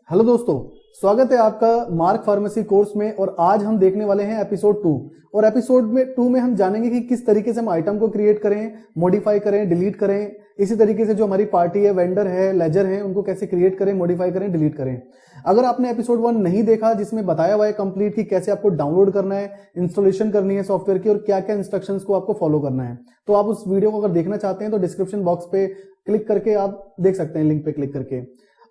Hello दोस्तों, स्वागत है आपका मार्क फार्मेसी कोर्स में। और आज हम देखने वाले हैं एपिसोड 2। और एपिसोड में 2 में हम जानेंगे कि किस तरीके से हम आइटम को क्रिएट करें, मॉडिफाई करें, डिलीट करें। इसी तरीके से जो हमारी पार्टी है, वेंडर है, लेजर है, उनको कैसे क्रिएट करें, मॉडिफाई करें, डिलीट करें। अगर आपने एपिसोड 1 नहीं देखा जिसमें बताया हुआ है कंप्लीट कि कैसे आपको डाउनलोड करना है, इंस्टॉलेशन करनी है सॉफ्टवेयर की और क्या क्या इंस्ट्रक्शंस को आपको फॉलो करना है, तो आप उस वीडियो को अगर देखना चाहते हैं तो डिस्क्रिप्शन बॉक्स पे क्लिक करके आप देख सकते हैं, लिंक पे क्लिक करके।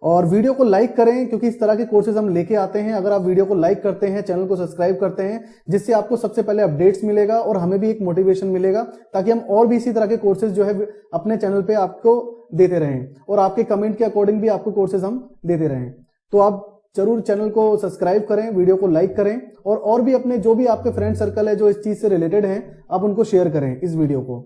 और वीडियो को लाइक करें क्योंकि इस तरह के कोर्सेज हम लेके आते हैं। अगर आप वीडियो को लाइक करते हैं, चैनल को सब्सक्राइब करते हैं, जिससे आपको सबसे पहले अपडेट्स मिलेगा और हमें भी एक मोटिवेशन मिलेगा ताकि हम और भी इसी तरह के कोर्सेज जो है अपने चैनल पे आपको देते रहें और आपके कमेंट के अकॉर्डिंग भी आपको कोर्सेज हम देते रहें। तो आप जरूर चैनल को सब्सक्राइब करें, वीडियो को लाइक करें और भी अपने जो भी आपके फ्रेंड सर्कल है जो इस चीज से रिलेटेड है, आप उनको शेयर करें इस वीडियो को।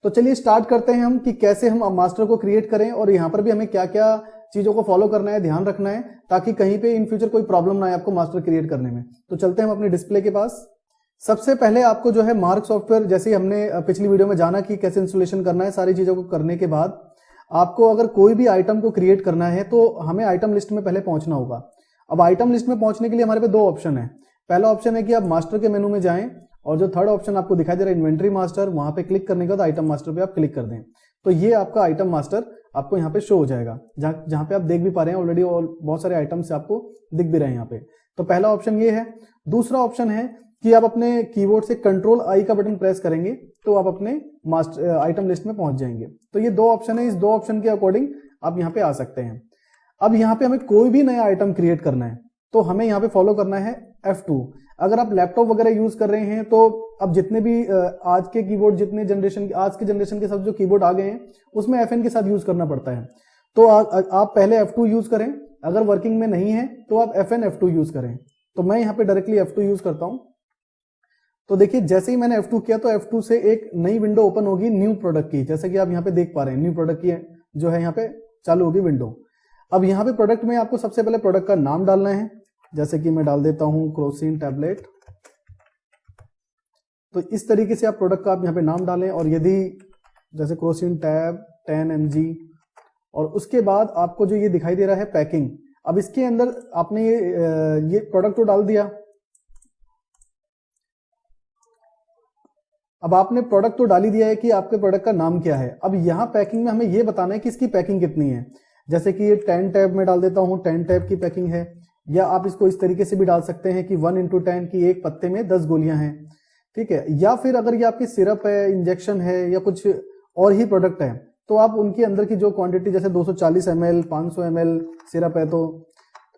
तो चलिए स्टार्ट करते हैं हम कि कैसे हम मास्टर को क्रिएट करें और यहाँ पर भी हमें क्या क्या चीजों को फॉलो करना है, ध्यान रखना है ताकि कहीं पे इन फ्यूचर कोई प्रॉब्लम ना आए आपको मास्टर क्रिएट करने में। तो चलते हैं हम अपने डिस्प्ले के पास। सबसे पहले आपको जो है मार्क सॉफ्टवेयर, जैसे हमने पिछली वीडियो में जाना कि कैसे इंस्टॉलेशन करना है, सारी चीजों को करने के बाद आपको अगर कोई भी आइटम को क्रिएट करना है तो हमें आइटम लिस्ट में पहले पहुंचना होगा। अब आइटम लिस्ट में पहुंचने के लिए हमारे पे 2 ऑप्शन है। पहला ऑप्शन है कि आप मास्टर के मेनू में जाएं और जो थर्ड ऑप्शन आपको दिखाई दे रहा है इन्वेंट्री मास्टर, वहां पे क्लिक करने के बाद आइटम मास्टर पे आप क्लिक कर दें तो ये आपका आइटम मास्टर आपको यहाँ पे शो हो जाएगा, जहां पे आप देख भी पा रहे हैं ऑलरेडी और बहुत सारे आइटम्स आपको दिख भी रहे हैं यहाँ पे। तो पहला ऑप्शन ये है। दूसरा ऑप्शन है कि आप अपने कीबोर्ड से कंट्रोल आई का बटन प्रेस करेंगे तो आप अपने मास्टर आइटम लिस्ट में पहुंच जाएंगे। तो ये 2 ऑप्शन है, इस 2 ऑप्शन के अकॉर्डिंग आप यहाँ पे आ सकते हैं। अब यहाँ पे हमें कोई भी नया आइटम क्रिएट करना है तो हमें यहाँ पे फॉलो करना है F2। अगर आप लैपटॉप वगैरह यूज कर रहे हैं तो अब जितने भी आज के कीबोर्ड, जितने आज के जनरेशन के सब जो कीबोर्ड आ गए हैं उसमें FN के साथ यूज करना पड़ता है। तो आप पहले F2 यूज करें। अगर वर्किंग में नहीं है तो आप FN F2 यूज करें। तो मैं यहाँ पे डायरेक्टली F2 यूज करता हूं। तो देखिए जैसे ही मैंने F2 किया तो F2 से एक नई विंडो ओपन होगी न्यू प्रोडक्ट की, जैसे कि आप यहाँ पे देख पा रहे हैं न्यू प्रोडक्ट की जो है यहाँ पे चालू होगी विंडो। अब यहाँ पे प्रोडक्ट में आपको सबसे पहले प्रोडक्ट का नाम डालना है, जैसे कि मैं डाल देता हूं क्रोसिन टैबलेट। तो इस तरीके से आप प्रोडक्ट का आप यहाँ पे नाम डालें और यदि जैसे क्रोसिन टैब 10 mg और उसके बाद आपको जो ये दिखाई दे रहा है पैकिंग, अब इसके अंदर आपने ये प्रोडक्ट तो डाल दिया। अब आपने प्रोडक्ट तो डाल ही दिया है कि आपके प्रोडक्ट का नाम क्या है। अब यहाँ पैकिंग में हमें ये बताना है कि इसकी पैकिंग कितनी है। जैसे कि ये 10 टैब में डाल देता हूं, 10 टैब की पैकिंग है। या आप इसको इस तरीके से भी डाल सकते हैं कि 1x10 की एक पत्ते में 10 गोलियां हैं, ठीक है। या फिर अगर ये आपकी सिरप है, इंजेक्शन है या कुछ और ही प्रोडक्ट है तो आप उनके अंदर की जो क्वांटिटी, जैसे 240 ml, 500 ml सिरप है, तो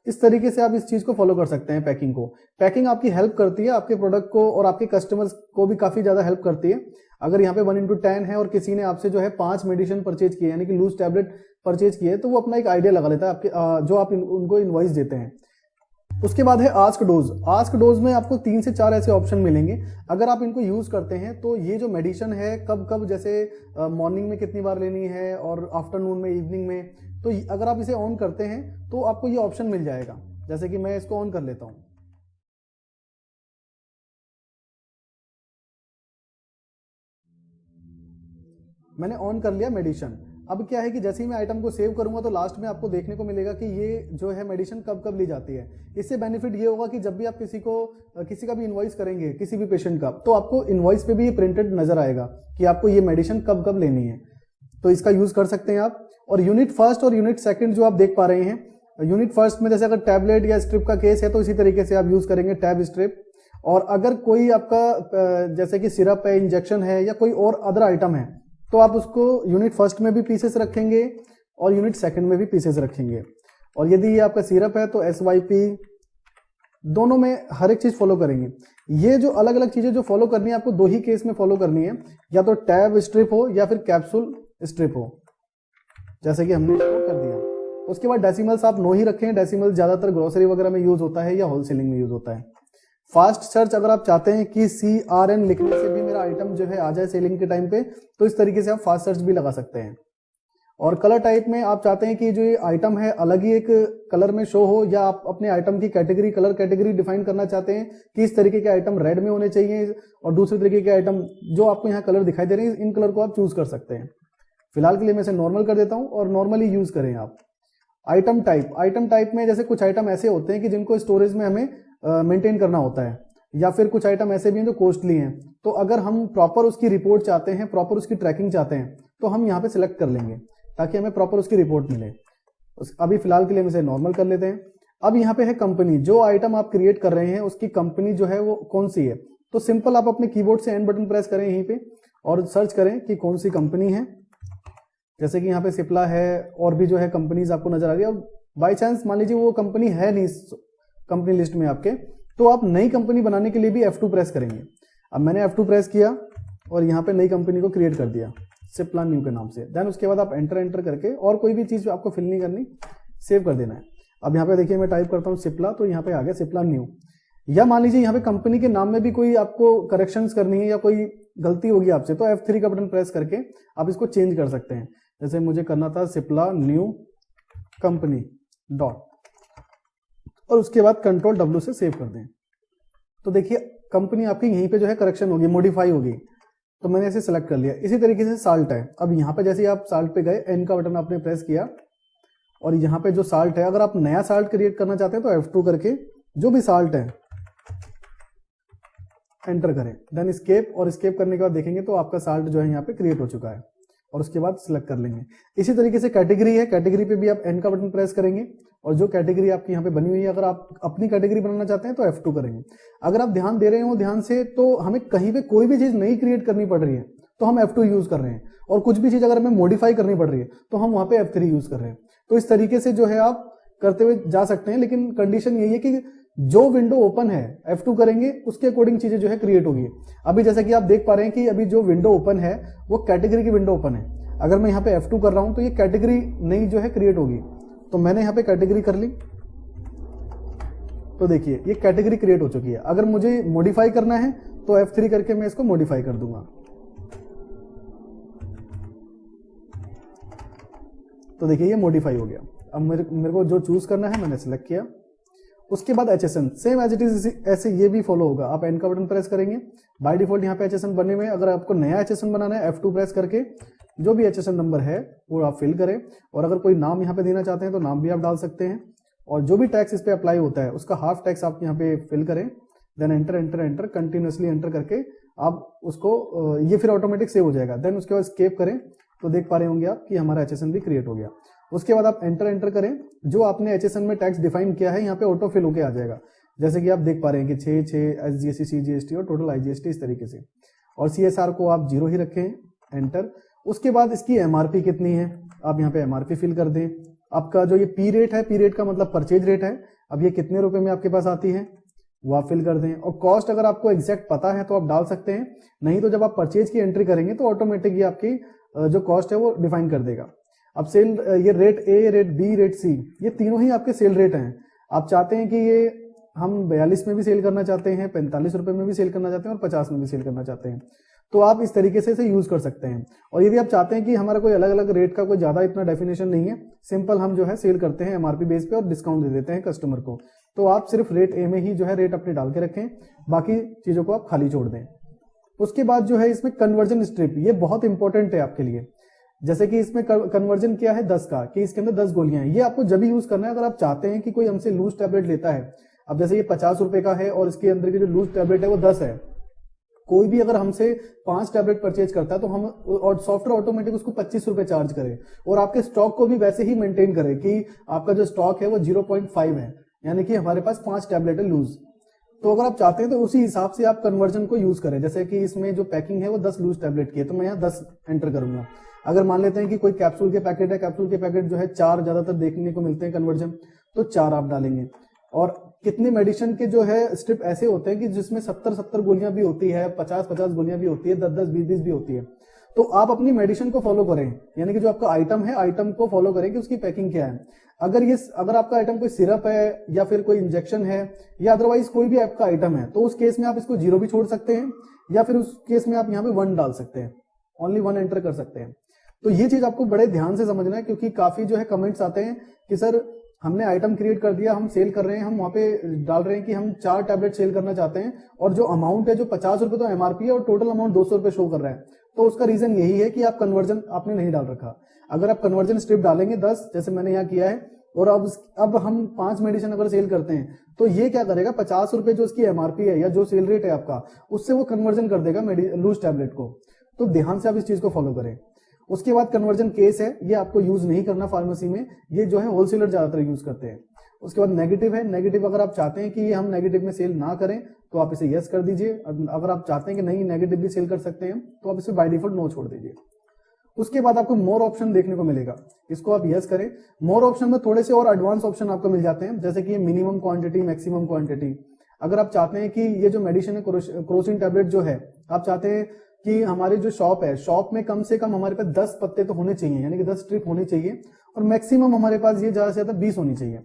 इस तरीके से आप इस चीज को फॉलो कर सकते हैं पैकिंग को। पैकिंग आपकी हेल्प करती है आपके प्रोडक्ट को और आपके कस्टमर्स को भी काफी ज्यादा हेल्प करती है। अगर यहाँ पे 1x10 है और किसी ने आपसे जो है 5 मेडिसिन परचेज किए, यानी कि लूज टैबलेट परचेज किए, तो वो अपना एक आइडिया लगा लेता है आपके जो आप उनको इनवॉइस देते हैं। उसके बाद है आस्क डोज। आस्क डोज में आपको 3 से 4 ऐसे ऑप्शन मिलेंगे। अगर आप इनको यूज करते हैं तो ये जो मेडिसिन है कब कब, जैसे मॉर्निंग में कितनी बार लेनी है और आफ्टरनून में, इवनिंग में, तो अगर आप इसे ऑन करते हैं तो आपको ये ऑप्शन मिल जाएगा। जैसे कि मैं इसको ऑन कर लेता हूं। मैंने ऑन कर लिया मेडिसिन। अब क्या है कि जैसे ही मैं आइटम को सेव करूंगा तो लास्ट में आपको देखने को मिलेगा कि ये जो है मेडिसिन कब कब ली जाती है। इससे बेनिफिट ये होगा कि जब भी आप किसी का भी इनवॉइस करेंगे, किसी भी पेशेंट का, तो आपको इनवॉइस पे भी ये प्रिंटेड नजर आएगा कि आपको ये मेडिसिन कब कब लेनी है। तो इसका यूज कर सकते हैं आप। और यूनिट फर्स्ट और यूनिट सेकंड जो आप देख पा रहे हैं, यूनिट फर्स्ट में जैसे अगर टैबलेट या स्ट्रिप का केस है तो इसी तरीके से आप यूज करेंगे टैब स्ट्रिप। और अगर कोई आपका जैसे कि सिरप है, इंजेक्शन है या कोई और अदर आइटम है तो आप उसको यूनिट फर्स्ट में भी पीसेस रखेंगे और यूनिट सेकंड में भी पीसेस रखेंगे। और यदि ये आपका सिरप है तो SYP, दोनों में हर एक चीज फॉलो करेंगे। ये जो अलग अलग चीजें जो फॉलो करनी है आपको 2 ही केस में फॉलो करनी है, या तो टैब स्ट्रिप हो या फिर कैप्सूल स्ट्रिप हो, जैसे कि हमने इसको कर दिया। उसके बाद डेसिमल्स आप 9 ही रखें। डेसिमल ज्यादातर ग्रोसरी वगैरह में यूज होता है या होलसेलिंग में यूज होता है। फास्ट सर्च, अगर आप चाहते हैं कि CRN लिखने से भी मेरा आइटम जो है आ जाए सेलिंग के टाइम पे, तो इस तरीके से आप फास्ट सर्च भी लगा सकते हैं। और कलर टाइप में आप चाहते हैं कि जो ये आइटम है अलग ही एक कलर में शो हो, या आप अपने आइटम की कैटेगरी, कलर कैटेगरी डिफाइन करना चाहते हैं कि इस तरीके के आइटम रेड में होने चाहिए और दूसरे तरीके के आइटम जो आपको यहाँ कलर दिखाई दे रहे हैं, इन कलर को आप चूज कर सकते हैं। फिलहाल के लिए मैं इसे नॉर्मल कर देता हूँ और नॉर्मली यूज करें आप। आइटम टाइप में जैसे कुछ आइटम ऐसे होते हैं कि जिनको स्टोरेज में हमें मेंटेन करना होता है, या फिर कुछ आइटम ऐसे भी हैं जो कॉस्टली हैं। तो अगर हम प्रॉपर उसकी रिपोर्ट चाहते हैं, प्रॉपर उसकी ट्रैकिंग चाहते हैं, तो हम यहाँ पे सिलेक्ट कर लेंगे ताकि हमें प्रॉपर उसकी रिपोर्ट मिले। अभी फिलहाल के लिए हम इसे नॉर्मल कर लेते हैं। अब यहाँ पे है कंपनी, जो आइटम आप क्रिएट कर रहे हैं उसकी कंपनी जो है वो कौन सी है। तो सिंपल आप अपने कीबोर्ड से एंड बटन प्रेस करें यहीं पे और सर्च करें कि कौन सी कंपनी है। जैसे कि यहाँ पे सिप्ला है, और भी जो है कंपनीज आपको नजर आ रही है। अब बाई चांस मान लीजिए वो कंपनी है नहीं कंपनी लिस्ट में आपके, तो आप नई कंपनी बनाने के लिए भी F2 प्रेस करेंगे। अब मैंने F2 प्रेस किया और यहाँ पे नई कंपनी को क्रिएट कर दिया सिप्ला न्यू के नाम से। देन उसके बाद आप एंटर करके, और कोई भी चीज आपको फिल नहीं करनी, सेव कर देना है। अब यहाँ पे देखिए मैं टाइप करता हूँ सिप्ला, तो यहाँ पे आ गया सिप्ला न्यू। या मान लीजिए यहाँ पे कंपनी के नाम में भी कोई आपको करेक्शंस करनी है या कोई गलती होगी आपसे, तो F3 का बटन प्रेस करके आप इसको चेंज कर सकते हैं। जैसे मुझे करना था सिप्ला न्यू कंपनी डॉट, और उसके बाद कंट्रोल W से सेव कर दें। तो देखिए कंपनी आपकी यहीं पे जो है करेक्शन होगी, मॉडिफाई होगी। तो मैंने इसे सेलेक्ट कर लिया। इसी तरीके से साल्ट है। अब यहाँ पे जैसे आप साल्ट पे गए, N का बटन आपने प्रेस किया और यहाँ पे जो साल्ट है, अगर आप नया साल्ट क्रिएट करना चाहते हैं तो F2 करके जो भी साल्ट है एंटर करें, देन स्केप, और स्केप करने के बाद देखेंगे तो आपका साल्ट जो है यहाँ पे क्रिएट हो चुका है। और उसके बाद सिलेक्ट कर लेंगे। इसी तरीके से कैटेगरी है, कैटेगरी पे भी आप N का बटन प्रेस करेंगे और जो कैटेगरी आपकी यहाँ पे बनी हुई है, अगर आप अपनी कैटेगरी बनाना चाहते हैं तो F2 करेंगे। अगर आप ध्यान दे रहे हो ध्यान से, तो हमें कहीं पे कोई भी चीज नई क्रिएट करनी पड़ रही है तो हम F2 यूज कर रहे हैं, और कुछ भी चीज अगर हमें मॉडिफाई करनी पड़ रही है तो हम वहां पे F3 यूज कर रहे हैं। तो इस तरीके से जो है आप करते हुए जा सकते हैं, लेकिन कंडीशन यही है कि जो विंडो ओपन है F2 करेंगे उसके अकॉर्डिंग चीजें जो है क्रिएट होगी। अभी जैसा कि आप देख पा रहे हैं कि अभी जो विंडो ओपन है वो कैटेगरी की विंडो ओपन है। अगर मैं यहाँ पे F2 कर रहा हूं तो ये कैटेगरी नई जो है क्रिएट होगी। तो मैंने यहाँ पे कैटेगरी कर ली, तो देखिए ये कैटेगरी क्रिएट हो चुकी है। अगर मुझे मॉडिफाई करना है तो F3 करके मैं इसको मॉडिफाई कर दूंगा। तो देखिए ये मॉडिफाई हो गया। अब मेरे को जो चूज करना है मैंने सिलेक्ट किया। उसके बाद HSN same as it is ऐसे ये भी फॉलो होगा। आप N का बटन प्रेस करेंगे, बाय डिफॉल्ट यहाँ पे HSN बने हुए हैं। अगर आपको नया HSN बनाना है F2 प्रेस करके जो भी HSN नंबर है वो आप फिल करें, और अगर कोई नाम यहाँ पे देना चाहते हैं तो नाम भी आप डाल सकते हैं, और जो भी टैक्स इस पे अप्लाई होता है उसका हाफ टैक्स आप यहाँ पे फिल करें। देन एंटर कंटिन्यूसली एंटर करके आप उसको ये फिर ऑटोमेटिक सेव हो जाएगा। देन उसके बाद स्केप करें तो देख पा रहे होंगे आप कि हमारा HSN भी क्रिएट हो गया। उसके बाद आप एंटर करें, जो आपने HSN में टैक्स डिफाइन किया है यहाँ पे ऑटो फिल होके आ जाएगा। जैसे कि आप देख पा रहे हैं कि 6 SGST CGST और टोटल IGST इस तरीके से, और CSR को आप 0 ही रखें, एंटर। उसके बाद इसकी MRP कितनी है आप यहाँ पे MRP फिल कर दें। आपका जो ये P रेट है, P रेट का मतलब परचेज रेट है, अब ये कितने रुपए में आपके पास आती है वो आप फिल कर दें। और कॉस्ट अगर आपको एग्जैक्ट पता है तो आप डाल सकते हैं, नहीं तो जब आप परचेज की एंट्री करेंगे तो ऑटोमेटिक ये आपकी जो कॉस्ट है वो डिफाइन कर देगा। अब सेल, ये rate A, rate B, rate C, ये तीनों ही आपके सेल रेट हैं। आप चाहते हैं कि ये हम 42 में भी सेल करना चाहते हैं, 45 रुपए में भी सेल करना चाहते हैं और 50 में भी सेल करना चाहते हैं, तो आप इस तरीके से इसे यूज कर सकते हैं। और यदि आप चाहते हैं कि हमारा कोई अलग अलग रेट का कोई ज्यादा इतना डेफिनेशन नहीं है, सिंपल हम जो है सेल करते हैं MRP बेस पे और डिस्काउंट दे देते हैं कस्टमर को, तो आप सिर्फ रेट A में ही जो है रेट अपने डाल के रखें, बाकी चीजों को आप खाली छोड़ दें। उसके बाद जो है इसमें कन्वर्जन स्ट्रिप, ये बहुत इंपॉर्टेंट है आपके लिए। जैसे कि इसमें कन्वर्जन किया है 10 का, कि इसके अंदर 10 गोलियां हैं। ये आपको जब भी यूज करना है अगर आप चाहते हैं कि कोई हमसे लूज टैबलेट लेता है। अब जैसे ये 50 रुपए का है और इसके अंदर की जो लूज टैबलेट है वो 10 है, कोई भी अगर हमसे 5 टैबलेट परचेज करता है तो हम, और सॉफ्टवेयर ऑटोमेटिक उसको 25 रुपए चार्ज करे, और आपके स्टॉक को भी वैसे ही मेंटेन करे कि आपका जो स्टॉक है वो 0.5 है, यानी कि हमारे पास 5 टैबलेट है लूज। तो अगर आप चाहते हैं तो उसी हिसाब से आप कन्वर्जन को यूज करें। जैसे कि इसमें जो पैकिंग है वो 10 लूज टैबलेट की है, तो मैं यहाँ 10 एंटर करूंगा। अगर मान लेते हैं कि कोई कैप्सूल के पैकेट है, कैप्सूल के पैकेट जो है 4 ज्यादातर देखने को मिलते हैं कन्वर्जन, तो 4 आप डालेंगे। और कितने मेडिसिन के जो है स्ट्रिप ऐसे होते हैं कि जिसमें 70 गोलियां भी होती है, 50 गोलियां भी होती है, 10 20 भी होती है। तो आप अपनी मेडिसिन को फॉलो करें, यानी कि जो आपका आइटम है आइटम को फॉलो करें कि उसकी पैकिंग क्या है। अगर आपका आइटम कोई सिरप है या फिर कोई इंजेक्शन है या अदरवाइज कोई भी आपका आइटम है, तो उस केस में आप इसको 0 भी छोड़ सकते हैं, या फिर उस केस में आप यहाँ पे 1 डाल सकते हैं, ओनली 1 एंटर कर सकते हैं। तो ये चीज आपको बड़े ध्यान से समझना है, क्योंकि काफी जो है कमेंट्स आते हैं कि सर हमने आइटम क्रिएट कर दिया, हम सेल कर रहे हैं, हम वहां पे डाल रहे हैं कि हम 4 टैबलेट सेल करना चाहते हैं, और जो अमाउंट है जो 50 रुपए तो MRP है और टोटल अमाउंट 200 रुपए शो कर रहा है। तो उसका रीजन यही है कि आप कन्वर्जन आपने नहीं डाल रखा। अगर आप कन्वर्जन स्ट्रिप डालेंगे 10, जैसे मैंने यहाँ किया है, और अब हम 5 मेडिसिन अगर सेल करते हैं तो ये क्या करेगा, 50 रुपए जो उसकी एमआरपी है या जो सेल रेट है आपका, उससे वो कन्वर्जन कर देगा लूज टैबलेट को। तो ध्यान से आप इस चीज को फॉलो करें। उसके बाद कन्वर्जन केस है, ये आपको यूज नहीं करना फार्मेसी में, ये जो है होलसेलर ज्यादातर यूज करते हैं। उसके बाद नेगेटिव है, नेगेटिव अगर आप चाहते हैं कि ये हम नेगेटिव में सेल ना करें तो आप इसे यस कर दीजिए। अगर आप चाहते हैं कि नहीं नेगेटिव भी सेल कर सकते हैं तो आप इसे बाय डिफॉल्ट नो छोड़ दीजिए। उसके बाद आपको मोर ऑप्शन देखने को मिलेगा, इसको आप यस करें। मोर ऑप्शन में थोड़े से और एडवांस ऑप्शन आपको मिल जाते हैं, जैसे कि मिनिमम क्वांटिटी, मैक्सिमम क्वांटिटी। अगर आप चाहते हैं कि ये जो मेडिसिन है क्रोसिन टैबलेट जो है, आप चाहते हैं कि हमारी जो शॉप है, शॉप में कम से कम हमारे पास 10 पत्ते तो होने चाहिए, यानी कि 10 स्ट्रिप होनी चाहिए, और मैक्सिमम हमारे पास ये ज्यादा से ज्यादा 20 होनी चाहिए।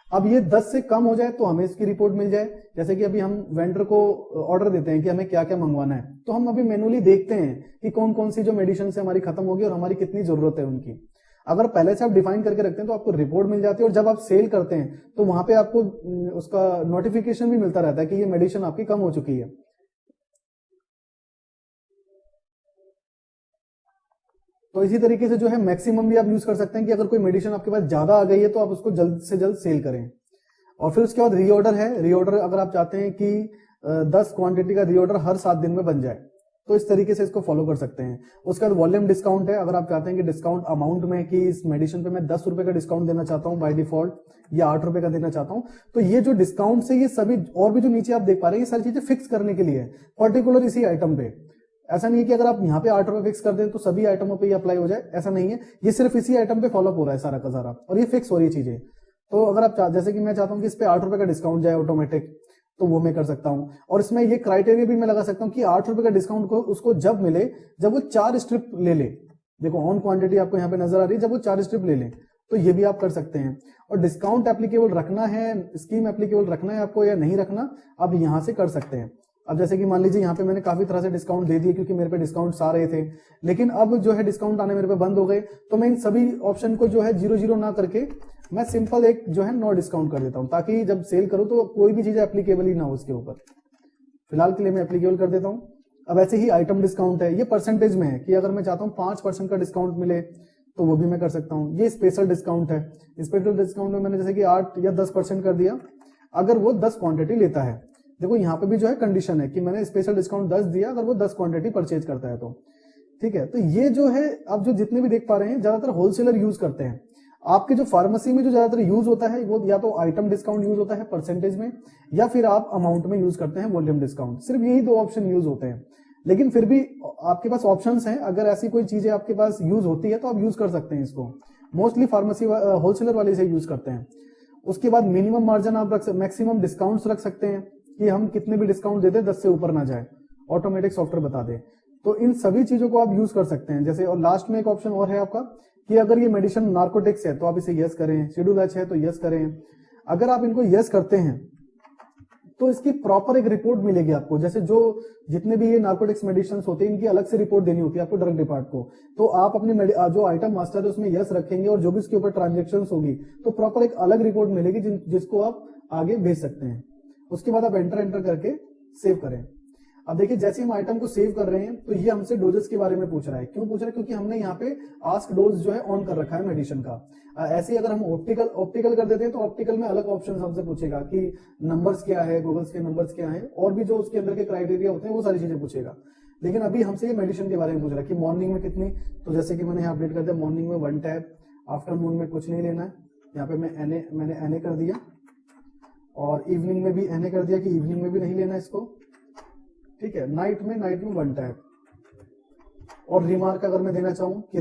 अब ये 10 से कम हो जाए तो हमें इसकी रिपोर्ट मिल जाए। जैसे कि अभी हम वेंडर को ऑर्डर देते हैं कि हमें क्या क्या मंगवाना है, तो हम अभी मैनुअली देखते हैं कि कौन कौन सी जो मेडिसिन से हमारी खत्म होगी और हमारी कितनी जरूरत है उनकी। अगर पहले से आप डिफाइन करके रखते हैं तो आपको रिपोर्ट मिल जाती है, और जब आप सेल करते हैं तो वहां पे आपको उसका नोटिफिकेशन भी मिलता रहता है कि ये मेडिसिन आपकी कम हो चुकी है। तो इसी तरीके से जो है मैक्सिमम भी आप यूज कर सकते हैं कि अगर कोई मेडिसिन आपके पास ज्यादा आ गई है तो आप उसको जल्द से जल्द सेल करें। और फिर उसके बाद रीऑर्डर है। रीऑर्डर अगर आप चाहते हैं कि 10 क्वांटिटी का रीऑर्डर हर 7 दिन में बन जाए तो इस तरीके से इसको फॉलो कर सकते हैं। उसके बाद वॉल्यूम डिस्काउंट है। अगर आप चाहते हैं कि डिस्काउंट अमाउंट में कि इस मेडिसिन पे मैं 10 रुपए का डिस्काउंट देना चाहता हूं बाय डिफॉल्ट, या 8 रुपए का देना चाहता हूं, तो ये जो डिस्काउंट से ये सभी और भी जो नीचे आप देख पा रहे हैं, ये सारी चीजें फिक्स करने के लिए है, पर्टिकुलर इसी आइटम पे। ऐसा नहीं है कि अगर आप यहाँ पे 8 रुपए फिक्स कर दें तो सभी आइटमों पे ये अप्लाई हो जाए, ऐसा नहीं है। ये सिर्फ इसी आइटम पे फॉलो हो रहा है सारा का सारा, और ये फिक्स हो रही है चीजें। तो अगर आप जैसे कि मैं चाहता हूं कि इस पे 8 रुपए का डिस्काउंट जाए ऑटोमेटिक, तो वो मैं कर सकता हूं। और इसमें ये क्राइटेरिया भी मैं लगा सकता हूं कि 8 रुपए का डिस्काउंट को उसको जब मिले जब वो 4 स्ट्रिप ले ले। देखो ऑन क्वांटिटी आपको यहाँ पे नजर आ रही है, जब वो 4 स्ट्रिप ले ले तो ये भी आप कर सकते हैं। और डिस्काउंट एप्लीकेबल रखना है, स्कीम एप्लीकेबल रखना है आपको या नहीं रखना, आप यहां से कर सकते हैं। अब जैसे कि मान लीजिए यहाँ पे मैंने काफी तरह से डिस्काउंट दे दिए क्योंकि मेरे पे डिस्काउंट्स आ रहे थे, लेकिन अब जो है डिस्काउंट आने मेरे पे बंद हो गए, तो मैं इन सभी ऑप्शन को जो है 0 ना करके मैं सिंपल एक जो है नो डिस्काउंट कर देता हूं, ताकि जब सेल करूं तो कोई भी चीज एप्लीकेबल ही ना हो उसके ऊपर। फिलहाल के लिए मैं एप्लीकेबल कर देता हूं। अब ऐसे ही आइटम डिस्काउंट है, ये परसेंटेज में है कि अगर मैं चाहता हूं 5% का डिस्काउंट मिले तो वो भी मैं कर सकता हूं। ये स्पेशल डिस्काउंट है। स्पेशल डिस्काउंट में मैंने जैसे कि 8 या 10% कर दिया अगर वो 10 क्वांटिटी लेता है। देखो यहाँ पे भी जो है कंडीशन है कि मैंने स्पेशल डिस्काउंट 10 दिया अगर वो 10 क्वांटिटी परचेज करता है तो। ठीक है, तो ये जो है आप जो जितने भी देख पा रहे हैं ज्यादातर होलसेलर यूज करते हैं। आपके जो फार्मेसी में जो ज्यादातर यूज होता है वो या तो आइटम डिस्काउंट यूज होता है परसेंटेज में, या फिर आप अमाउंट में यूज करते हैं वॉल्यूम डिस्काउंट। सिर्फ यही 2 ऑप्शन यूज होते हैं, लेकिन फिर भी आपके पास ऑप्शंस हैं। अगर ऐसी कोई चीजें आपके पास यूज होती है तो आप यूज कर सकते हैं इसको। मोस्टली फार्मेसी होलसेलर वाले से यूज करते हैं। उसके बाद मिनिमम मार्जिन आप रख, मैक्सिमम डिस्काउंट्स रख सकते हैं कि हम कितने भी डिस्काउंट देते 10 से ऊपर ना जाए, ऑटोमेटिक सॉफ्टवेयर बता दे। तो इन सभी चीजों को आप यूज कर सकते हैं। जैसे और लास्ट में एक ऑप्शन और है आपका कि अगर ये मेडिसिन नार्कोटिक्स है तो आप इसे यस करें, शेड्यूल एच है तो यस करें। अगर आप इनको यस करते हैं तो इसकी प्रॉपर एक रिपोर्ट मिलेगी आपको। जैसे जो जितने भी ये नार्कोटिक्स मेडिसिन होते हैं इनकी अलग से रिपोर्ट देनी होती है आपको ड्रग डिपार्ट को। तो आप अपने जो आइटम मास्टर है उसमें यस रखेंगे और जो भी इसके ऊपर ट्रांजेक्शन होगी तो प्रॉपर एक अलग रिपोर्ट मिलेगी जिसको आप आगे भेज सकते हैं। उसके बाद आप एंटर करके सेव करें। अब देखिए जैसे हम आइटम को सेव कर रहे हैं तो ये हमसे डोजेस के बारे में पूछ रहा है। क्यों पूछ रहा है? क्योंकि हमने यहाँ पे आस्क डोज जो है ऑन कर रखा है मेडिसिन का। ऐसे ही अगर हम ऑप्टिकल कर देते हैं तो ऑप्टिकल में अलग ऑप्शन हमसे पूछेगा कि नंबर्स क्या है, गूगल्स के नंबर्स क्या है, और भी जो उसके अंदर के क्राइटेरिया होते हैं वो सारी चीजें पूछेगा। लेकिन अभी हमसे ये मेडिसिन के बारे में पूछ रहा है कि मॉर्निंग में कितनी, तो जैसे कि मैंने यहाँ अपडेट कर दिया मॉर्निंग में 1 टैब, आफ्टरनून में कुछ नहीं लेना है, यहाँ पे मैंने एनए कर दिया, और इवनिंग में भी एनए कर दिया कि इवनिंग में भी नहीं लेना इसको। ठीक है, नाइट में 1 टैब। और रिमार्क अगर मैं देना चाहूं कि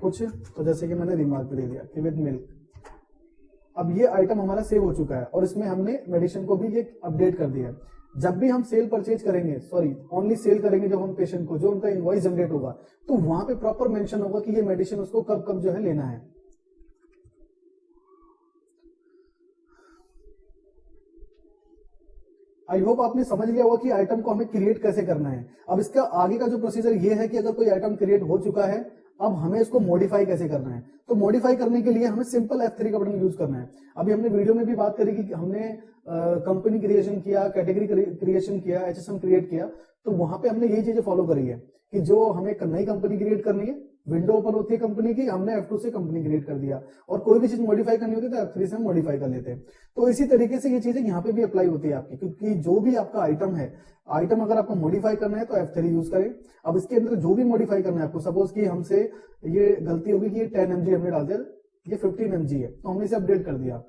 कुछ, तो जैसे कि मैंने रिमार्क दे दिया कि विद मिल्क। अब ये आइटम हमारा सेव हो चुका है और इसमें हमने मेडिसिन को भी ये अपडेट कर दिया है। जब भी हम सेल परचेज करेंगे, ओनली सेल करेंगे जब हम पेशेंट को, जो उनका इनवॉइस जनरेट होगा तो वहां पे प्रॉपर मेंशन होगा कि ये मेडिसिन उसको कब कब जो है लेना है। आई होप आपने समझ लिया होगा कि आइटम को हमें क्रिएट कैसे करना है। अब इसका आगे का जो प्रोसीजर ये है कि अगर कोई आइटम क्रिएट हो चुका है अब हमें इसको मॉडिफाई कैसे करना है। तो मॉडिफाई करने के लिए हमें सिंपल F3 का बटन यूज करना है। अभी हमने वीडियो में भी बात करी कि हमने कंपनी क्रिएशन किया, कैटेगरी क्रिएशन किया, HSM क्रिएट किया, तो वहां पे हमने यही चीजें फॉलो करी है कि जो हमें एक नई कंपनी क्रिएट करनी है विंडो ओपन होती है कंपनी की, हमने F2 से कंपनी क्रिएट कर दिया, और कोई भी चीज मॉडिफाई करनी होती है तो F3 से हम मॉडिफाई कर लेते हैं। तो इसी तरीके से ये चीजें यहाँ पे भी अप्लाई होती है आपकी, क्योंकि जो भी आपका आइटम है, आइटम अगर आपको मॉडिफाई करना है तो F3 यूज करें। अब इसके अंदर जो भी मॉडिफाई करना है आपको, सपोज कि हमसे ये गलती होगी कि ये 10 mg हमने डाल दिया, ये 15 mg है, तो हमने इसे अपडेट कर दिया,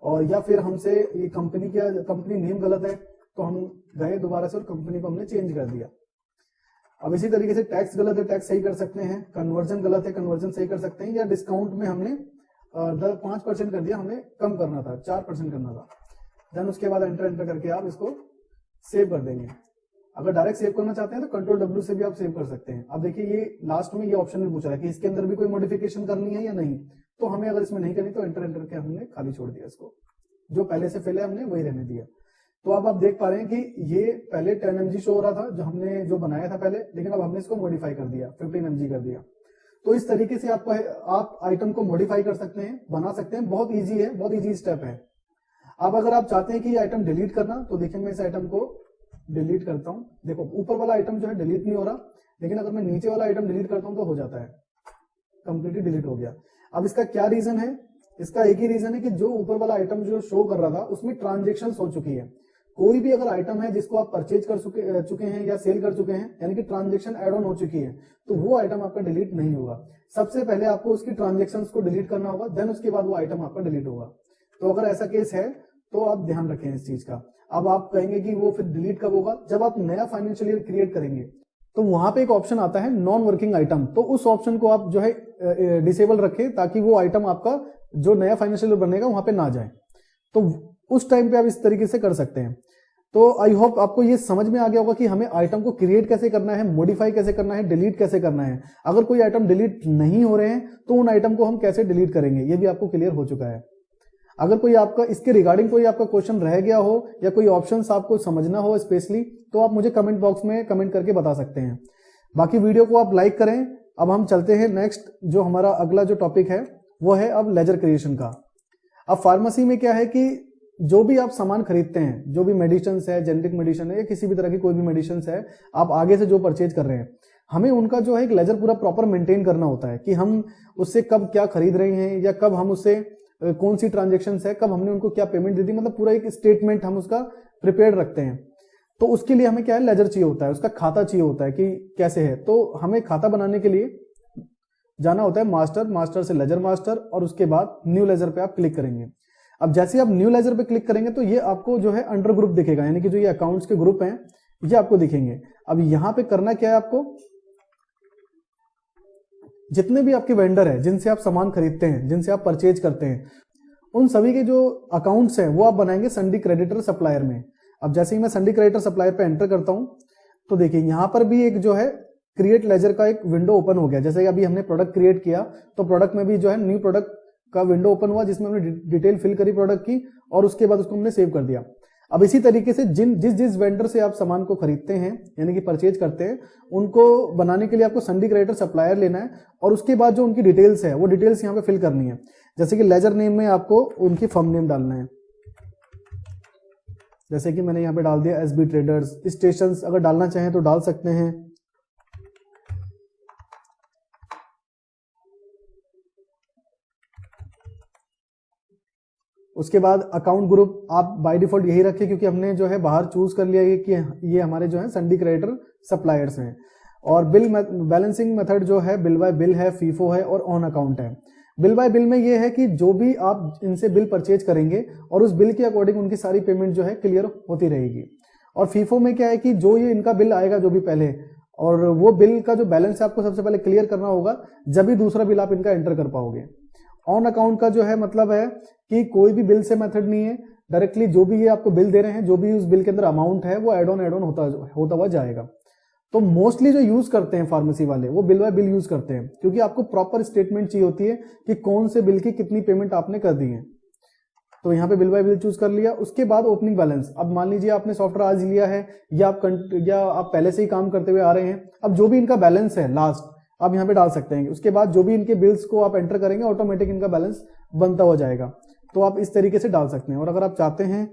और या फिर हमसे ये कंपनी नेम गलत है, तो हम गए दोबारा से और कंपनी को हमने चेंज कर दिया। अब इसी तरीके से टैक्स गलत है, टैक्स सही कर सकते हैं, कन्वर्जन गलत है, कन्वर्जन सही कर सकते हैं, या डिस्काउंट में हमने 5% कर दिया, हमें कम करना था, 4% करना था। देन उसके बाद एंटर करके आप इसको सेव कर देंगे। अगर डायरेक्ट सेव करना चाहते हैं तो कंट्रोल W से भी आप सेव कर सकते हैं। अब देखिए ये लास्ट में ये ऑप्शन भी पूछ रहा है कि इसके अंदर भी कोई मॉडिफिकेशन करनी है या नहीं, तो हमें अगर इसमें नहीं करनी तो एंटर के हमने खाली छोड़ दिया इसको, जो पहले से फिल है हमने वही रहने दिया। तो अब आप देख पा रहे हैं कि ये पहले 10 mg शो हो रहा था जो हमने जो बनाया था पहले, लेकिन अब हमने इसको मॉडिफाई कर दिया, 15 mg कर दिया। तो इस तरीके से आप आइटम को मॉडिफाई कर सकते हैं, बना सकते हैं, बहुत ईजी है, बहुत ईजी स्टेप है। अब अगर आप चाहते हैं कि ये आइटम डिलीट करना, तो देखिए मैं इस आइटम को डिलीट करता हूं। देखो ऊपर वाला आइटम जो है डिलीट नहीं हो रहा, लेकिन अगर मैं नीचे वाला आइटम डिलीट करता हूं तो हो जाता है, कंप्लीटली डिलीट हो गया। अब इसका क्या रीजन है? इसका एक ही रीजन है कि जो ऊपर वाला आइटम जो शो कर रहा था उसमें ट्रांजेक्शन हो चुकी है। कोई भी अगर आइटम है जिसको आप परचेज कर चुके हैं या सेल कर चुके हैं, यानी कि ट्रांजेक्शन एड ऑन हो चुकी है, तो वो आइटम आपका डिलीट नहीं होगा। सबसे पहले आपको उसकी ट्रांजेक्शंस को डिलीट करना होगा, देन उसके बाद वो आइटम आपका डिलीट होगा। तो अगर ऐसा केस है तो आप ध्यान रखें इस चीज का। अब आप कहेंगे कि वो फिर डिलीट कब होगा? जब आप नया फाइनेंशियल ईयर क्रिएट करेंगे तो वहां पे एक ऑप्शन आता है नॉन वर्किंग आइटम, तो उस ऑप्शन को आप जो है डिसेबल रखें, ताकि वो आइटम आपका जो नया फाइनेंशियल ईयर बनेगा वहां पे ना जाए। तो उस टाइम पे आप इस तरीके से कर सकते हैं। तो आई होप आपको ये समझ में आ गया होगा कि हमें आइटम को क्रिएट कैसे करना है, मॉडिफाई कैसे करना है, डिलीट कैसे करना है। अगर कोई आइटम डिलीट नहीं हो रहे हैं तो उन आइटम को हम कैसे डिलीट करेंगे, ये भी आपको क्लियर हो चुका है। अगर कोई आपका इसके रिगार्डिंग कोई आपका क्वेश्चन रह गया हो या कोई ऑप्शंस आपको समझना हो स्पेशली, तो आप मुझे कमेंट बॉक्स में कमेंट करके बता सकते हैं। बाकी वीडियो को आप लाइक करें। अब हम चलते हैं नेक्स्ट, जो हमारा अगला जो टॉपिक है वो है अब लेजर क्रिएशन का। अब फार्मेसी में क्या है कि जो भी आप सामान खरीदते हैं, जो भी मेडिसिन है, जेनेरिक मेडिसिन है या किसी भी तरह की कोई भी मेडिसिन है, आप आगे से जो परचेज कर रहे हैं, हमें उनका जो है एक लेजर पूरा प्रॉपर मेंटेन करना होता है कि हम उससे कब क्या खरीद रहे हैं, या कब हम उससे कौन सी ट्रांजेक्शन है, कब हमने उनको क्या पेमेंट दे दी, मतलब पूरा एक स्टेटमेंट हम उसका प्रिपेयर रखते हैं। तो उसके लिए हमें क्या है, लेजर चाहिए होता है, उसका खाता चाहिए होता है कि कैसे है। तो हमें खाता बनाने के लिए जाना होता है मास्टर से लेजर मास्टर, और उसके बाद न्यू लेजर पे आप क्लिक करेंगे। अब जैसे आप न्यू लेजर पे क्लिक करेंगे तो ये आपको जो है अंडर ग्रुप दिखेगा, यानी कि जो ये अकाउंट्स के ग्रुप हैं ये आपको दिखेंगे। अब यहां पे करना क्या है, आपको जितने भी आपके वेंडर हैं जिनसे आप सामान खरीदते हैं, जिनसे आप परचेज करते हैं, उन सभी के जो अकाउंट्स हैं वो आप बनाएंगे संडी क्रेडिटर सप्लायर में। अब जैसे ही मैं संडी क्रेडिटर सप्लायर पे एंटर करता हूं तो देखिए यहां पर भी एक जो है क्रिएट लेजर का एक विंडो ओपन हो गया। जैसे कि अभी हमने प्रोडक्ट क्रिएट किया तो प्रोडक्ट में भी जो है न्यू प्रोडक्ट का विंडो ओपन हुआ, जिसमें हमने डिटेल फिल करी प्रोडक्ट की, और उसके बाद उसको हमने सेव कर दिया। अब इसी तरीके से जिस वेंडर से आप सामान को खरीदते हैं, यानी कि परचेज करते हैं, उनको बनाने के लिए आपको संडी क्रेडिटर सप्लायर लेना है, और उसके बाद जो उनकी डिटेल्स है वो डिटेल्स यहाँ पे फिल करनी है। जैसे कि लेजर नेम में आपको उनकी फर्म नेम डालना है, जैसे कि मैंने यहाँ पे डाल दिया SB ट्रेडर्स। स्टेशंस अगर डालना चाहें तो डाल सकते हैं। उसके बाद अकाउंट ग्रुप आप बाय डिफॉल्ट यही रखें, क्योंकि हमने जो है बाहर चूज कर लिया है कि ये हमारे जो है संडी क्रेडिटर सप्लायर्स हैं। और बिल बैलेंसिंग मेथड जो है बिल बाय बिल है, फीफो है और ऑन अकाउंट है। बिल बाय बिल में ये है कि जो भी आप इनसे बिल परचेज करेंगे और उस बिल के अकॉर्डिंग उनकी सारी पेमेंट जो है क्लियर होती रहेगी। और फीफो में क्या है कि जो ये इनका बिल आएगा जो भी पहले, और वो बिल का जो बैलेंस है आपको सबसे पहले क्लियर करना होगा, जब भी दूसरा बिल आप इनका एंटर कर पाओगे। ऑन अकाउंट का जो है मतलब है कि कोई भी बिल से मेथड नहीं है, डायरेक्टली जो भी ये आपको बिल दे रहे हैं, जो भी उस बिल के अंदर अमाउंट है वो एड ऑन होता हुआ जाएगा। तो मोस्टली जो यूज करते हैं फार्मेसी वाले वो बिल बाय बिल यूज करते हैं, क्योंकि आपको प्रॉपर स्टेटमेंट चाहिए होती है कि कौन से बिल की कितनी पेमेंट आपने कर दी है। तो यहाँ पे बिल बाय बिल चूज कर लिया। उसके बाद ओपनिंग बैलेंस। अब मान लीजिए आपने सॉफ्टवेयर आज लिया है या आप पहले से ही काम करते हुए आ रहे हैं, अब जो भी इनका बैलेंस है लास्ट आप यहाँ पे डाल सकते हैं। उसके बाद जो भी इनके बिल्स को आप एंटर करेंगे ऑटोमेटिक इनका बैलेंस बनता हुआ जाएगा, तो आप इस तरीके से डाल सकते हैं। और अगर आप चाहते हैं,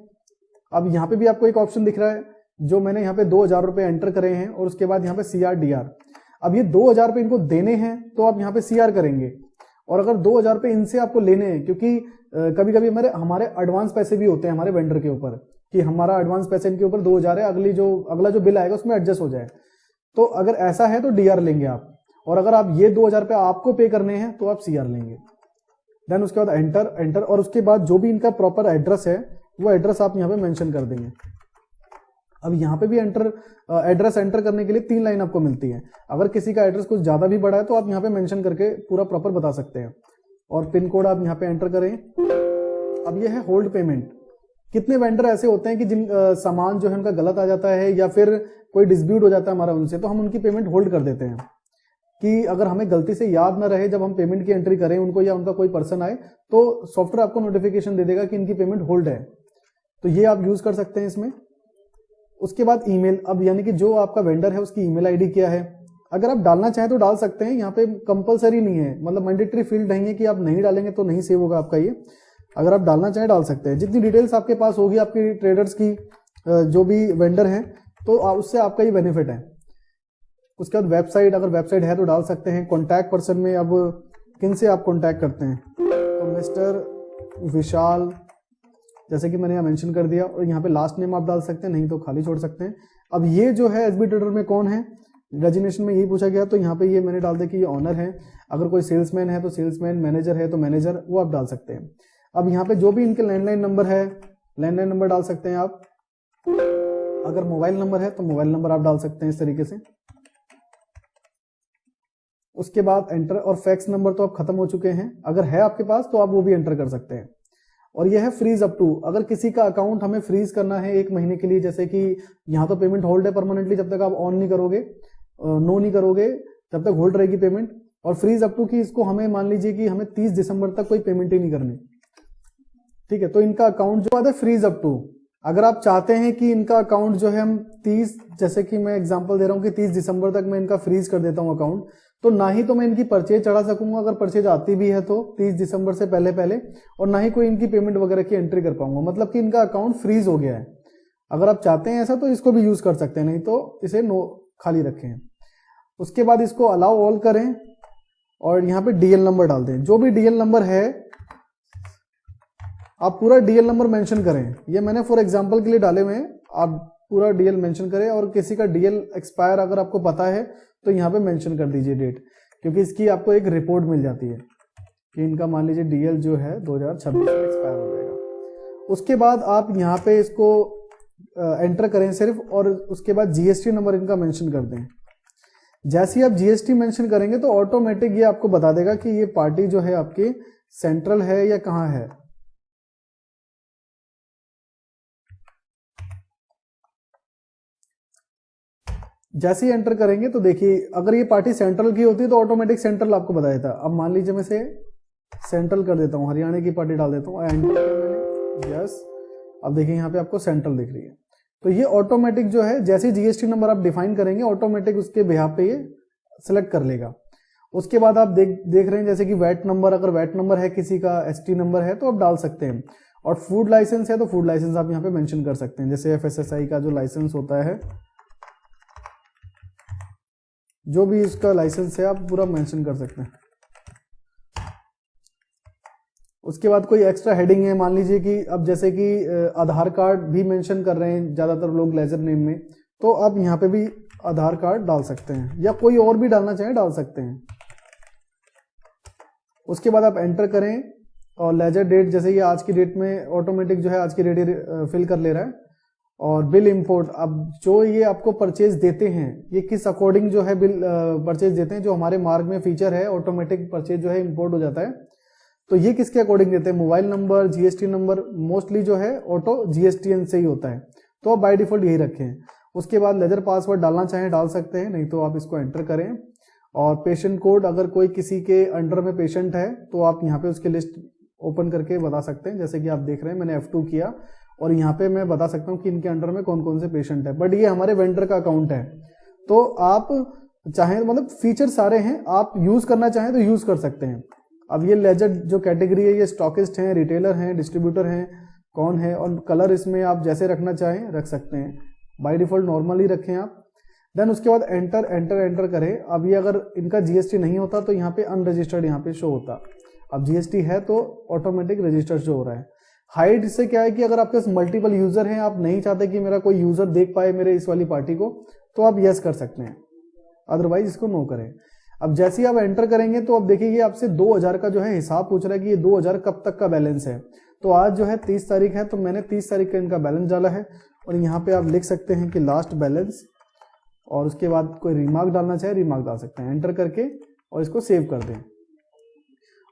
अब यहाँ पे भी आपको एक ऑप्शन दिख रहा है, जो मैंने यहाँ पे 2000 रुपए एंटर करे हैं, और उसके बाद यहाँ पे CRDR। अब ये 2000 रुपये इनको देने हैं तो आप यहाँ पे CR करेंगे, और अगर 2000 रुपये इनसे आपको लेने हैं, क्योंकि कभी कभी हमारे एडवांस पैसे भी होते हैं हमारे वेंडर के ऊपर, कि हमारा एडवांस पैसे इनके ऊपर 2000 है, अगला जो बिल आएगा उसमें एडजस्ट हो जाए, तो अगर ऐसा है तो DR लेंगे आप। और अगर आप ये 2000 रुपये आपको पे करने हैं तो आप CR लेंगे। देन उसके बाद एंटर, और उसके बाद जो भी इनका प्रॉपर एड्रेस है वो एड्रेस आप यहाँ पे मेंशन कर देंगे। अब यहाँ पे भी एड्रेस एंटर करने के लिए 3 लाइन आपको मिलती है। अगर किसी का एड्रेस कुछ ज़्यादा भी बड़ा है तो आप यहाँ पे मेंशन करके पूरा प्रॉपर बता सकते हैं। और पिन कोड आप यहाँ पे एंटर करें। अब ये है होल्ड पेमेंट। कितने वेंडर ऐसे होते हैं कि जिन सामान जो है उनका गलत आ जाता है या फिर कोई डिस्प्यूट हो जाता है हमारा उनसे, तो हम उनकी पेमेंट होल्ड कर देते हैं कि अगर हमें गलती से याद ना रहे जब हम पेमेंट की एंट्री करें उनको, या उनका कोई पर्सन आए तो सॉफ्टवेयर आपको नोटिफिकेशन दे देगा कि इनकी पेमेंट होल्ड है, तो ये आप यूज कर सकते हैं इसमें। उसके बाद ईमेल, अब यानी कि जो आपका वेंडर है उसकी ईमेल आईडी क्या है, अगर आप डालना चाहें तो डाल सकते हैं, यहाँ पे कंपलसरी नहीं है, मतलब मैंडेटरी फील्ड नहीं है कि आप नहीं डालेंगे तो नहीं सेव होगा आपका ये। अगर आप डालना चाहें डाल सकते हैं, जितनी डिटेल्स आपके पास होगी आपकी ट्रेडर्स की, जो भी वेंडर हैं, तो उससे आपका ही बेनिफिट है। उसके बाद वेबसाइट, अगर वेबसाइट है तो डाल सकते हैं। कॉन्टैक्ट पर्सन में अब किन से आप कॉन्टैक्ट करते हैं, तो मिस्टर विशाल जैसे कि मैंने यहाँ मेंशन कर दिया, और यहाँ पे लास्ट नेम आप डाल सकते हैं, नहीं तो खाली छोड़ सकते हैं। अब ये जो है SB ट्रेडर में कौन है, रेजिग्नेशन में यही पूछा गया, तो यहाँ पे ये मैंने डाल दिया कि ये ऑनर है। अगर कोई सेल्समैन है तो सेल्समैन, मैनेजर है तो मैनेजर, वो आप डाल सकते हैं। अब यहाँ पे जो भी इनके लैंडलाइन नंबर है, लैंडलाइन नंबर डाल सकते हैं आप। अगर मोबाइल नंबर है तो मोबाइल नंबर आप डाल सकते हैं इस तरीके से। उसके बाद एंटर, और फैक्स नंबर तो आप खत्म हो चुके हैं, अगर है आपके पास तो आप वो भी एंटर कर सकते हैं। और यह है फ्रीज अप टू, अगर किसी का अकाउंट हमें फ्रीज करना है 1 महीने के लिए, जैसे कि यहाँ तो पेमेंट होल्ड है परमानेंटली, जब तक आप ऑन नहीं करोगे, नो नहीं करोगे तब तक होल्ड रहेगी पेमेंट। और फ्रीज अप टू की इसको हमें मान लीजिए कि हमें 30 दिसंबर तक कोई पेमेंट ही नहीं करनी, ठीक है, तो इनका अकाउंट जो है फ्रीज अप टू। अगर आप चाहते हैं कि इनका अकाउंट जो है हम 30, जैसे कि मैं एग्जांपल दे रहा हूं कि 30 दिसंबर तक मैं इनका फ्रीज कर देता हूं अकाउंट, तो ना ही तो मैं इनकी परचेज चढ़ा सकूंगा अगर परचेज आती भी है तो 30 दिसंबर से पहले, और ना ही कोई इनकी पेमेंट वगैरह की एंट्री कर पाऊंगा, मतलब कि इनका अकाउंट फ्रीज हो गया है। अगर आप चाहते हैं ऐसा तो इसको भी यूज कर सकते हैं, नहीं तो इसे नो खाली रखें। उसके बाद इसको अलाउ ऑल करें और यहाँ पे DL नंबर डाल दें। जो भी DL नंबर है आप पूरा DL नंबर मेंशन करें, ये मैंने फॉर एग्जांपल के लिए डाले हुए हैं, आप पूरा DL मेंशन करें। और किसी का DL एक्सपायर अगर आपको पता है तो यहाँ पे मेंशन कर दीजिए डेट, क्योंकि इसकी आपको एक रिपोर्ट मिल जाती है कि इनका मान लीजिए DL जो है 2026 में एक्सपायर हो जाएगा। उसके बाद आप यहाँ पे इसको एंटर करें सिर्फ, और उसके बाद GST नंबर इनका मेंशन कर दें। जैसे ही आप GST मेंशन करेंगे तो ऑटोमेटिक ये आपको बता देगा कि ये पार्टी जो है आपकी सेंट्रल है या कहाँ है। जैसे ही एंटर करेंगे तो देखिए अगर ये पार्टी सेंट्रल की होती है तो ऑटोमेटिक सेंट्रल आपको बता देता। अब मान लीजिए मैं इसे सेंट्रल कर देता हूँ, हरियाणा की पार्टी डाल देता हूँ, एंटर किया मैंने, यस। अब देखिए यहाँ पे आपको सेंट्रल दिख रही है, तो ये ऑटोमेटिक जो है जैसे ही GST नंबर आप डिफाइन करेंगे ऑटोमेटिक उसके बिहाफ पे ये सिलेक्ट कर लेगा। उसके बाद आप देख रहे हैं जैसे कि वैट नंबर, अगर वैट नंबर है किसी का, ST नंबर है तो आप डाल सकते हैं। और फूड लाइसेंस है तो फूड लाइसेंस आप यहाँ पे मेंशन कर सकते हैं, जैसे FSSAI का जो लाइसेंस होता है, जो भी इसका लाइसेंस है आप पूरा मेंशन कर सकते हैं। उसके बाद कोई एक्स्ट्रा हेडिंग है, मान लीजिए कि अब जैसे कि आधार कार्ड भी मेंशन कर रहे हैं ज़्यादातर लोग लेजर नेम में, तो आप यहाँ पे भी आधार कार्ड डाल सकते हैं, या कोई और भी डालना चाहें डाल सकते हैं। उसके बाद आप एंटर करें और लेजर डेट, जैसे ये आज की डेट में ऑटोमेटिक जो है आज की डेट फिल कर ले रहा है। और बिल इंपोर्ट, अब जो ये आपको परचेज देते हैं ये किस अकॉर्डिंग जो है बिल परचेज देते हैं, जो हमारे मार्क में फीचर है ऑटोमेटिक परचेज जो है इंपोर्ट हो जाता है, तो ये किसके अकॉर्डिंग देते हैं, mobile number, GST number, mostly जो है ऑटो GSTN से ही होता है, तो आप बाय डिफॉल्ट यही रखें। उसके बाद लेजर पासवर्ड डालना चाहें डाल सकते हैं, नहीं तो आप इसको एंटर करें। और पेशेंट कोड, अगर कोई किसी के अंडर में पेशेंट है तो आप यहाँ पे उसकी लिस्ट ओपन करके बता सकते हैं, जैसे कि आप देख रहे हैं मैंने F2 किया और यहाँ पे मैं बता सकता हूँ कि इनके अंडर में कौन कौन से पेशेंट है। बट ये हमारे वेंडर का अकाउंट है, तो आप चाहें, मतलब फीचर सारे हैं, आप यूज करना चाहें तो यूज कर सकते हैं। अब ये लेजर जो कैटेगरी है, ये स्टॉकिस्ट हैं, रिटेलर हैं, डिस्ट्रीब्यूटर हैं, कौन है, और कलर इसमें आप जैसे रखना चाहें रख सकते हैं। बाय डिफॉल्ट नॉर्मल ही रखें आप। देन उसके बाद एंटर एंटर एंटर करें। अब ये अगर इनका जीएसटी नहीं होता तो यहाँ पे अनरजिस्टर्ड यहाँ पे शो होता, अब जीएसटी है तो ऑटोमेटिक रजिस्टर्ड शो हो रहा है। हाइड से क्या है कि अगर आपके पास मल्टीपल यूजर हैं, आप नहीं चाहते कि मेरा कोई यूजर देख पाए मेरे इस वाली पार्टी को, तो आप यस कर सकते हैं, अदरवाइज इसको नो करें। अब जैसे ही आप एंटर करेंगे तो अब देखिए आपसे 2000 का जो है हिसाब पूछ रहा है कि ये 2000 कब तक का बैलेंस है। तो आज जो है 30 तारीख है, तो मैंने 30 तारीख का इनका बैलेंस डाला है और यहाँ पे आप लिख सकते हैं कि लास्ट बैलेंस, और उसके बाद कोई रिमार्क डालना चाहे रिमार्क डाल सकते हैं, एंटर करके और इसको सेव कर दें।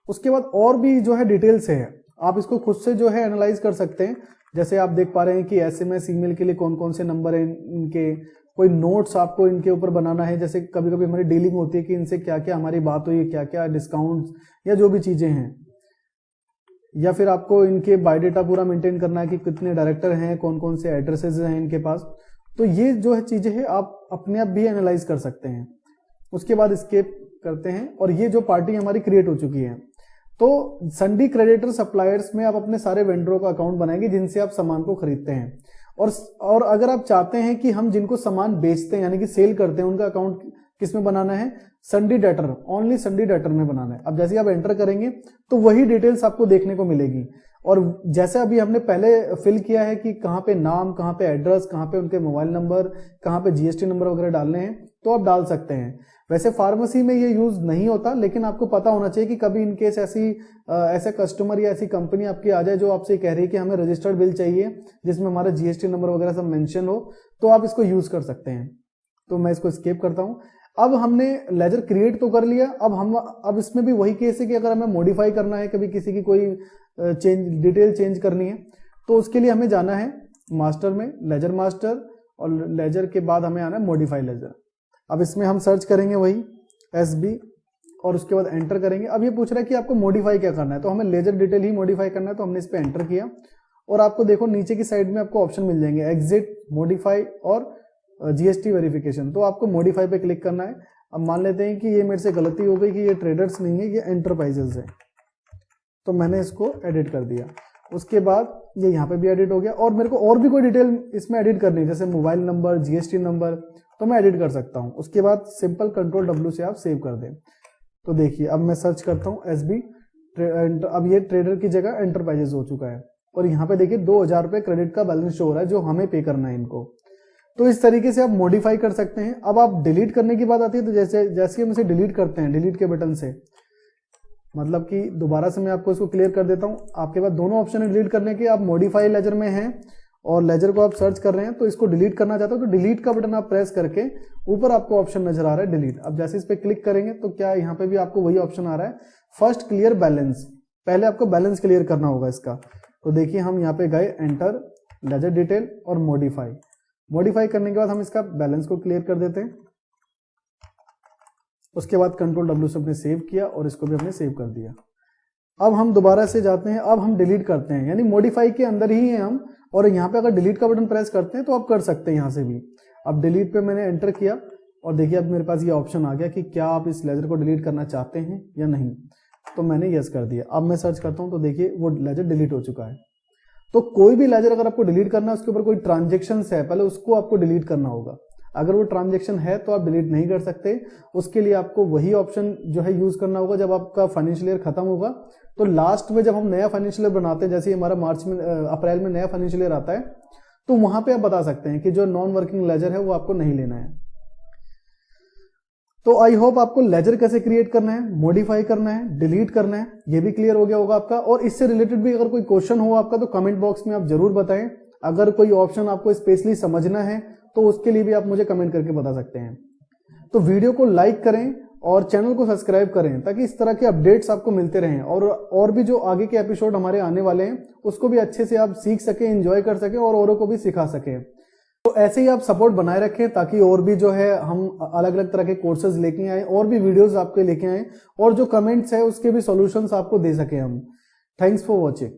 उसके बाद और भी जो है डिटेल्स है, आप इसको खुद से जो है एनालाइज कर सकते हैं। जैसे आप देख पा रहे हैं कि एसएमएस ईमेल के लिए कौन कौन से नंबर हैं इनके, कोई नोट्स आपको इनके ऊपर बनाना है, जैसे कभी कभी हमारी डीलिंग होती है कि इनसे क्या क्या हमारी बात हुई, क्या क्या डिस्काउंट्स या जो भी चीजें हैं, या फिर आपको इनके बायोडेटा पूरा मेंटेन करना है कि कितने डायरेक्टर हैं, कौन कौन से एड्रेसेस हैं इनके पास। तो ये जो है चीजें हैं आप अपने आप भी एनालाइज कर सकते हैं। उसके बाद स्केप करते हैं और ये जो पार्टी हमारी क्रिएट हो चुकी है, तो संडी क्रेडिटर सप्लायर्स में आप अपने सारे वेंडरों का अकाउंट बनाएंगे जिनसे आप सामान को खरीदते हैं। और अगर आप चाहते हैं कि हम जिनको सामान बेचते हैं यानी कि सेल करते हैं उनका अकाउंट किस में बनाना है, sundry debtor, only sundry debtor में बनाना है। अब जैसे आप एंटर करेंगे तो वही डिटेल्स आपको देखने को मिलेगी। और जैसे अभी हमने पहले फिल किया है कि कहाँ पे नाम, कहाँ पे एड्रेस, कहाँ पे उनके मोबाइल नंबर, कहाँ पे जीएसटी नंबर वगैरह डालने हैं, तो आप डाल सकते हैं। वैसे फार्मेसी में ये यूज नहीं होता, लेकिन आपको पता होना चाहिए कि कभी इनकेस ऐसे कस्टमर या ऐसी कंपनी आपकी आ जाए जो आपसे कह रही है कि हमें रजिस्टर्ड बिल चाहिए जिसमें हमारा जीएसटी नंबर वगैरह सब मेंशन हो, तो आप इसको यूज कर सकते हैं। तो मैं इसको स्किप करता हूं। अब हमने लेजर क्रिएट तो कर लिया, अब इसमें भी वही केस है कि अगर हमें मॉडिफाई करना है, कभी किसी की कोई डिटेल चेंज करनी है, तो उसके लिए हमें जाना है मास्टर में, लेजर मास्टर, और लेजर के बाद हमें आना है मॉडिफाई लेजर। अब इसमें हम सर्च करेंगे वही एसबी और उसके बाद एंटर करेंगे। अब ये पूछ रहा है कि आपको मॉडिफाई क्या करना है, तो हमें लेजर डिटेल ही मॉडिफाई करना है, तो हमने इस पर एंटर किया और आपको देखो नीचे की साइड में आपको ऑप्शन मिल जाएंगे एग्जिट, मॉडिफाई और जीएसटी वेरिफिकेशन। तो आपको मॉडिफाई पे क्लिक करना है। अब मान लेते हैं कि ये मेरे से गलती हो गई कि ये ट्रेडर्स नहीं है, ये एंटरप्राइजेज है, तो मैंने इसको एडिट कर दिया। उसके बाद ये यहाँ पे भी एडिट हो गया और मेरे को और भी कोई डिटेल इसमें एडिट करनी है जैसे मोबाइल नंबर, जीएसटी नंबर, तो मैं एडिट कर सकता हूँ। उसके बाद सिंपल कंट्रोल W से आप सेव कर दें। तो देखिए अब मैं सर्च करता हूँ एसबी, अब ये ट्रेडर की जगह एंटरप्राइजेज हो चुका है और यहाँ पे देखिए 2000 रुपये क्रेडिट का बैलेंस शो हो रहा है जो हमें पे करना है इनको। तो इस तरीके से आप मॉडिफाई कर सकते हैं। अब आप डिलीट करने की बात आती है, तो जैसे हम इसे डिलीट करते हैं डिलीट के बटन से, मतलब कि दोबारा से मैं आपको इसको क्लियर कर देता हूं। आपके पास दोनों ऑप्शन है डिलीट करने के। आप मॉडिफाई लेजर में हैं और लेजर को आप सर्च कर रहे हैं, तो इसको डिलीट करना चाहते हो तो डिलीट का बटन आप प्रेस करके ऊपर आपको ऑप्शन नजर आ रहा है डिलीट। अब जैसे इस पर क्लिक करेंगे तो क्या यहाँ पे भी आपको वही ऑप्शन आ रहा है, फर्स्ट क्लियर बैलेंस। पहले आपको बैलेंस क्लियर करना होगा इसका। तो देखिए हम यहाँ पे गए एंटर, लेजर डिटेल और मॉडिफाई करने के बाद हम इसका बैलेंस को क्लियर कर देते हैं। उसके बाद कंट्रोल W से हमने सेव किया और इसको भी हमने सेव कर दिया। अब हम दोबारा से जाते हैं, अब हम डिलीट करते हैं, यानी मॉडिफाई के अंदर ही हैं हम, और यहाँ पे अगर डिलीट का बटन प्रेस करते हैं तो आप कर सकते हैं यहाँ से भी। अब डिलीट पे मैंने एंटर किया और देखिए अब मेरे पास ये ऑप्शन आ गया कि क्या आप इस लेजर को डिलीट करना चाहते हैं या नहीं, तो मैंने यस कर दिया। अब मैं सर्च करता हूँ तो देखिए वो लेजर डिलीट हो चुका है। तो कोई भी लेजर अगर आपको डिलीट करना है उसके ऊपर कोई ट्रांजेक्शन है, पहले उसको आपको डिलीट करना होगा। अगर वो ट्रांजेक्शन है तो आप डिलीट नहीं कर सकते, उसके लिए आपको वही ऑप्शन जो है यूज करना होगा जब आपका फाइनेंशियल ईयर खत्म होगा। तो लास्ट में जब हम नया फाइनेंशियल ईयर बनाते हैं, जैसे हमारा अप्रैल में नया फाइनेंशियल ईयर आता है, तो वहां पे आप बता सकते हैं कि जो नॉन वर्किंग लेजर है वो आपको नहीं लेना है। तो आई होप आपको लेजर कैसे क्रिएट करना है, मॉडिफाई करना है, डिलीट करना है, ये भी क्लियर हो गया होगा आपका। और इससे रिलेटेड भी अगर कोई क्वेश्चन हो आपका तो कमेंट बॉक्स में आप जरूर बताएं। अगर कोई ऑप्शन आपको स्पेशली समझना है तो उसके लिए भी आप मुझे कमेंट करके बता सकते हैं। तो वीडियो को लाइक करें और चैनल को सब्सक्राइब करें ताकि इस तरह के अपडेट्स आपको मिलते रहें, और भी जो आगे के एपिसोड हमारे आने वाले हैं उसको भी अच्छे से आप सीख सकें, एंजॉय कर सकें और औरों को भी सिखा सकें। तो ऐसे ही आप सपोर्ट बनाए रखें ताकि और भी जो है हम अलग अलग तरह के कोर्सेज लेके आए और भी वीडियोस आपके लेके आए और जो कमेंट्स है उसके भी सॉल्यूशंस आपको दे सके हम। Thanks for watching.